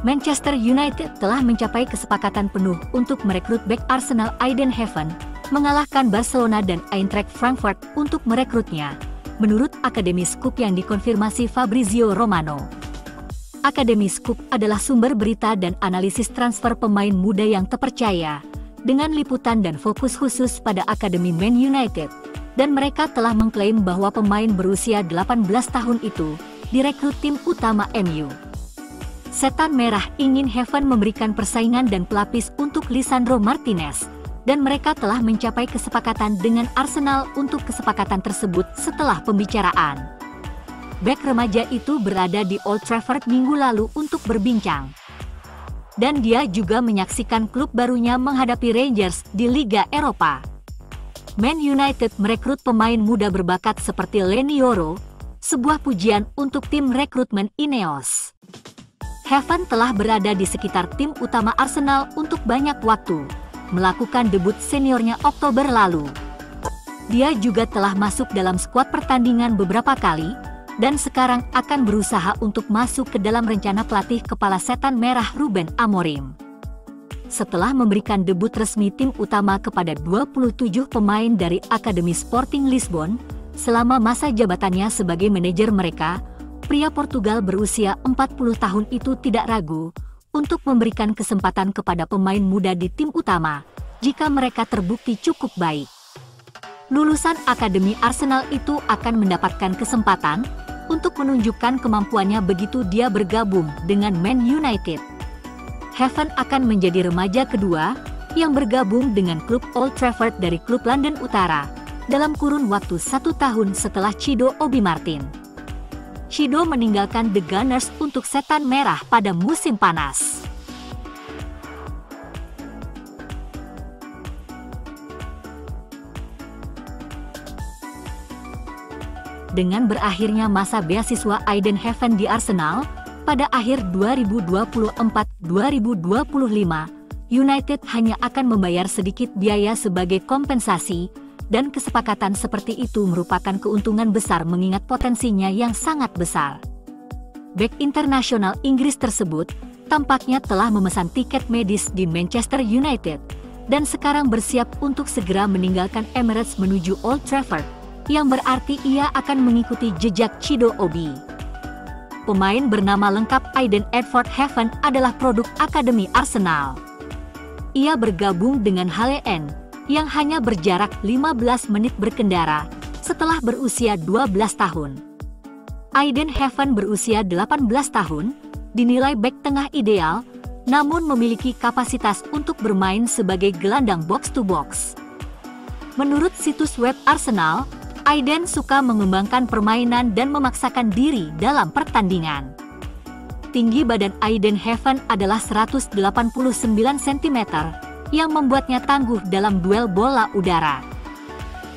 Manchester United telah mencapai kesepakatan penuh untuk merekrut bek Arsenal Aiden Heaven, mengalahkan Barcelona dan Eintracht Frankfurt untuk merekrutnya, menurut Akademi Scoop yang dikonfirmasi Fabrizio Romano. Akademi Scoop adalah sumber berita dan analisis transfer pemain muda yang terpercaya, dengan liputan dan fokus khusus pada Akademi Man United, dan mereka telah mengklaim bahwa pemain berusia 18 tahun itu direkrut tim utama MU. Setan Merah ingin Heaven memberikan persaingan dan pelapis untuk Lisandro Martinez, dan mereka telah mencapai kesepakatan dengan Arsenal untuk kesepakatan tersebut setelah pembicaraan. Bek remaja itu berada di Old Trafford minggu lalu untuk berbincang. Dan dia juga menyaksikan klub barunya menghadapi Rangers di Liga Eropa. Man United merekrut pemain muda berbakat seperti Leny Yoro, sebuah pujian untuk tim rekrutmen Ineos. Heaven telah berada di sekitar tim utama Arsenal untuk banyak waktu, melakukan debut seniornya Oktober lalu. Dia juga telah masuk dalam skuad pertandingan beberapa kali, dan sekarang akan berusaha untuk masuk ke dalam rencana pelatih kepala Setan Merah Ruben Amorim. Setelah memberikan debut resmi tim utama kepada 27 pemain dari Akademi Sporting Lisbon, selama masa jabatannya sebagai manajer mereka, pria Portugal berusia 40 tahun itu tidak ragu untuk memberikan kesempatan kepada pemain muda di tim utama jika mereka terbukti cukup baik. Lulusan Akademi Arsenal itu akan mendapatkan kesempatan untuk menunjukkan kemampuannya begitu dia bergabung dengan Man United. Heaven akan menjadi remaja kedua yang bergabung dengan klub Old Trafford dari klub London Utara dalam kurun waktu 1 tahun setelah Chido Obi Martin. Chido meninggalkan The Gunners untuk Setan Merah pada musim panas. Dengan berakhirnya masa beasiswa Aiden Heaven di Arsenal pada akhir 2024-2025, United hanya akan membayar sedikit biaya sebagai kompensasi, dan kesepakatan seperti itu merupakan keuntungan besar mengingat potensinya yang sangat besar. Bek internasional Inggris tersebut tampaknya telah memesan tiket medis di Manchester United dan sekarang bersiap untuk segera meninggalkan Emirates menuju Old Trafford, yang berarti ia akan mengikuti jejak Chido Obi. Pemain bernama lengkap Aiden Edward Heaven adalah produk Akademi Arsenal. Ia bergabung dengan Halle N, yang hanya berjarak 15 menit berkendara setelah berusia 12 tahun. Aiden Heaven berusia 18 tahun, dinilai bek tengah ideal, namun memiliki kapasitas untuk bermain sebagai gelandang box-to-box. Menurut situs web Arsenal, Aiden suka mengembangkan permainan dan memaksakan diri dalam pertandingan. Tinggi badan Aiden Heaven adalah 189 cm, yang membuatnya tangguh dalam duel bola udara.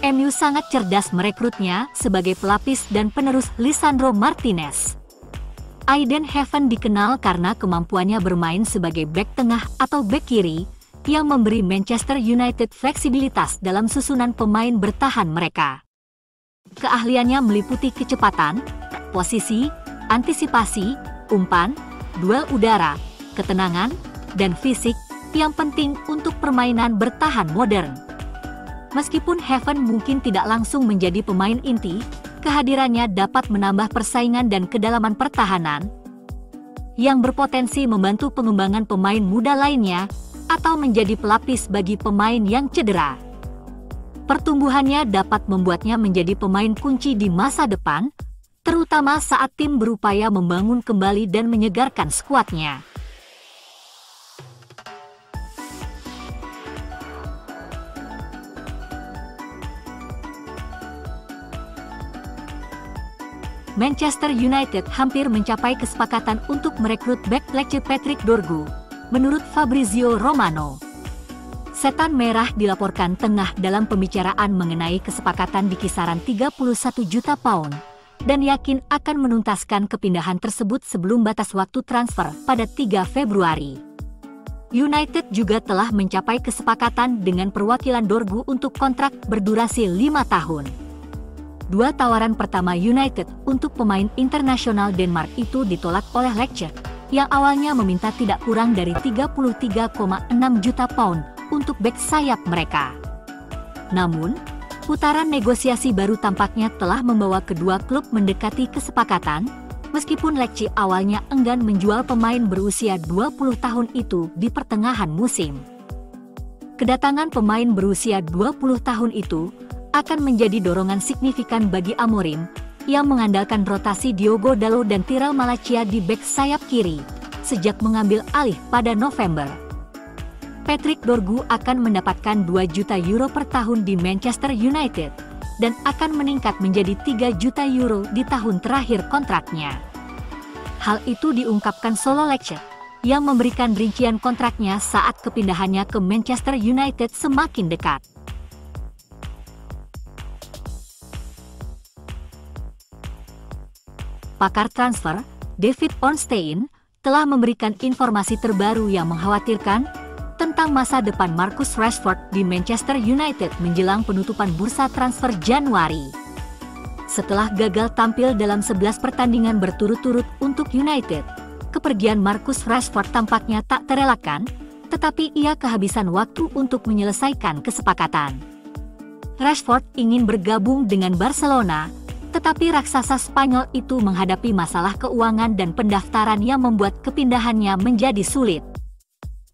MU sangat cerdas merekrutnya sebagai pelapis dan penerus Lisandro Martinez. Aiden Heaven dikenal karena kemampuannya bermain sebagai bek tengah atau bek kiri, yang memberi Manchester United fleksibilitas dalam susunan pemain bertahan mereka. Keahliannya meliputi kecepatan, posisi, antisipasi, umpan, duel udara, ketenangan, dan fisik, yang penting untuk permainan bertahan modern. Meskipun Heaven mungkin tidak langsung menjadi pemain inti, kehadirannya dapat menambah persaingan dan kedalaman pertahanan, yang berpotensi membantu pengembangan pemain muda lainnya, atau menjadi pelapis bagi pemain yang cedera. Pertumbuhannya dapat membuatnya menjadi pemain kunci di masa depan, terutama saat tim berupaya membangun kembali dan menyegarkan skuadnya. Manchester United hampir mencapai kesepakatan untuk merekrut bek Lecce Patrick Dorgu, menurut Fabrizio Romano. Setan Merah dilaporkan tengah dalam pembicaraan mengenai kesepakatan di kisaran 31 juta pound, dan yakin akan menuntaskan kepindahan tersebut sebelum batas waktu transfer pada 3 Februari. United juga telah mencapai kesepakatan dengan perwakilan Dorgu untuk kontrak berdurasi 5 tahun. Dua tawaran pertama United untuk pemain internasional Denmark itu ditolak oleh Lecce, yang awalnya meminta tidak kurang dari 33,6 juta pound untuk bek sayap mereka. Namun, putaran negosiasi baru tampaknya telah membawa kedua klub mendekati kesepakatan, meskipun Lecce awalnya enggan menjual pemain berusia 20 tahun itu di pertengahan musim. Kedatangan pemain berusia 20 tahun itu akan menjadi dorongan signifikan bagi Amorim, yang mengandalkan rotasi Diogo Dalot dan Tyrell Malacia di bek sayap kiri, sejak mengambil alih pada November. Patrick Dorgu akan mendapatkan 2 juta euro per tahun di Manchester United, dan akan meningkat menjadi 3 juta euro di tahun terakhir kontraknya. Hal itu diungkapkan Solo Lecce, yang memberikan rincian kontraknya saat kepindahannya ke Manchester United semakin dekat. Pakar transfer, David Ornstein, telah memberikan informasi terbaru yang mengkhawatirkan tentang masa depan Marcus Rashford di Manchester United menjelang penutupan bursa transfer Januari. Setelah gagal tampil dalam 11 pertandingan berturut-turut untuk United, kepergian Marcus Rashford tampaknya tak terelakkan, tetapi ia kehabisan waktu untuk menyelesaikan kesepakatan. Rashford ingin bergabung dengan Barcelona, tetapi raksasa Spanyol itu menghadapi masalah keuangan dan pendaftaran yang membuat kepindahannya menjadi sulit.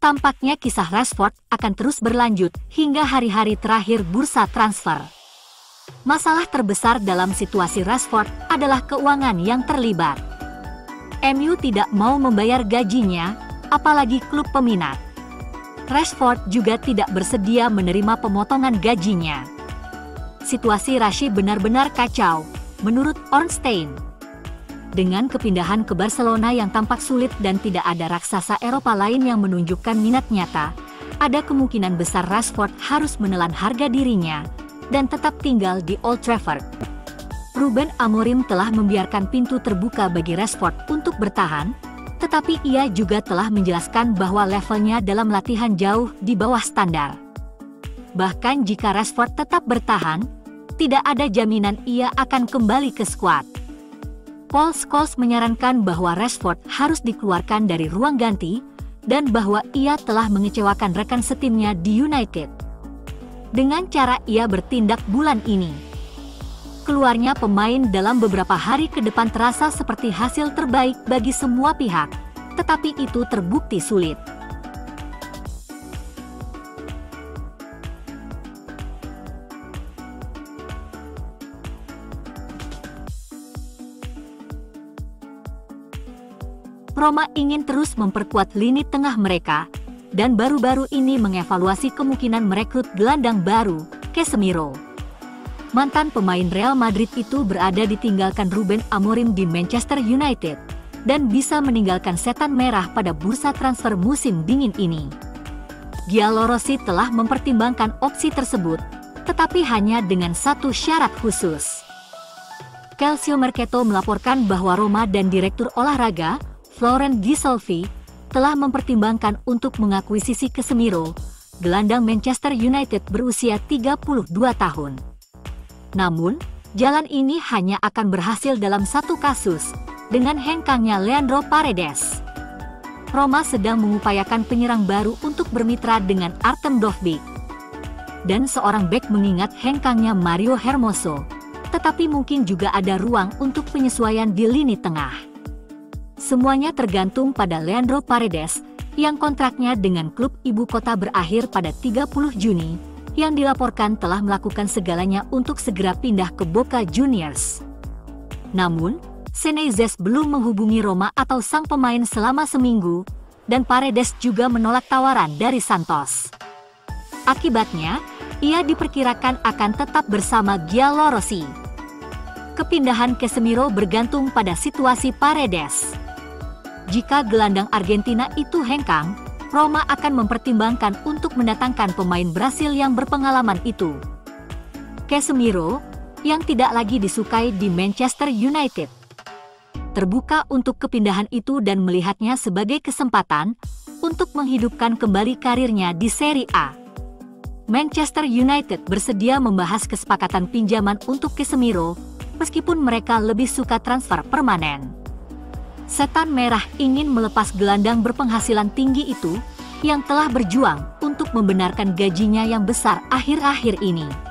Tampaknya kisah Rashford akan terus berlanjut hingga hari-hari terakhir bursa transfer. Masalah terbesar dalam situasi Rashford adalah keuangan yang terlibat. MU tidak mau membayar gajinya, apalagi klub peminat. Rashford juga tidak bersedia menerima pemotongan gajinya. Situasi Rashid benar-benar kacau, menurut Ornstein. Dengan kepindahan ke Barcelona yang tampak sulit dan tidak ada raksasa Eropa lain yang menunjukkan minat nyata, ada kemungkinan besar Rashford harus menelan harga dirinya dan tetap tinggal di Old Trafford. Ruben Amorim telah membiarkan pintu terbuka bagi Rashford untuk bertahan, tetapi ia juga telah menjelaskan bahwa levelnya dalam latihan jauh di bawah standar. Bahkan jika Rashford tetap bertahan, tidak ada jaminan ia akan kembali ke skuad. Paul Scholes menyarankan bahwa Rashford harus dikeluarkan dari ruang ganti, dan bahwa ia telah mengecewakan rekan setimnya di United. Dengan cara ia bertindak bulan ini, keluarnya pemain dalam beberapa hari ke depan terasa seperti hasil terbaik bagi semua pihak, tetapi itu terbukti sulit. Roma ingin terus memperkuat lini tengah mereka, dan baru-baru ini mengevaluasi kemungkinan merekrut gelandang baru, Casemiro. Mantan pemain Real Madrid itu berada ditinggalkan Ruben Amorim di Manchester United, dan bisa meninggalkan setan merah pada bursa transfer musim dingin ini. Giallorossi telah mempertimbangkan opsi tersebut, tetapi hanya dengan satu syarat khusus. Calcio Mercato melaporkan bahwa Roma dan Direktur Olahraga, Florent Gisolfi, telah mempertimbangkan untuk mengakuisisi Casemiro, gelandang Manchester United berusia 32 tahun. Namun, jalan ini hanya akan berhasil dalam satu kasus, dengan hengkangnya Leandro Paredes. Roma sedang mengupayakan penyerang baru untuk bermitra dengan Artem Dovbyk. Dan seorang bek mengingat hengkangnya Mario Hermoso, tetapi mungkin juga ada ruang untuk penyesuaian di lini tengah. Semuanya tergantung pada Leandro Paredes, yang kontraknya dengan klub ibu kota berakhir pada 30 Juni, yang dilaporkan telah melakukan segalanya untuk segera pindah ke Boca Juniors. Namun, Senezes belum menghubungi Roma atau sang pemain selama seminggu, dan Paredes juga menolak tawaran dari Santos. Akibatnya, ia diperkirakan akan tetap bersama Giallorossi. Kepindahan Casemiro bergantung pada situasi Paredes. Jika gelandang Argentina itu hengkang, Roma akan mempertimbangkan untuk mendatangkan pemain Brasil yang berpengalaman itu. Casemiro, yang tidak lagi disukai di Manchester United, terbuka untuk kepindahan itu dan melihatnya sebagai kesempatan untuk menghidupkan kembali karirnya di Serie A. Manchester United bersedia membahas kesepakatan pinjaman untuk Casemiro, meskipun mereka lebih suka transfer permanen. Setan Merah ingin melepas gelandang berpenghasilan tinggi itu, yang telah berjuang untuk membenarkan gajinya yang besar akhir-akhir ini.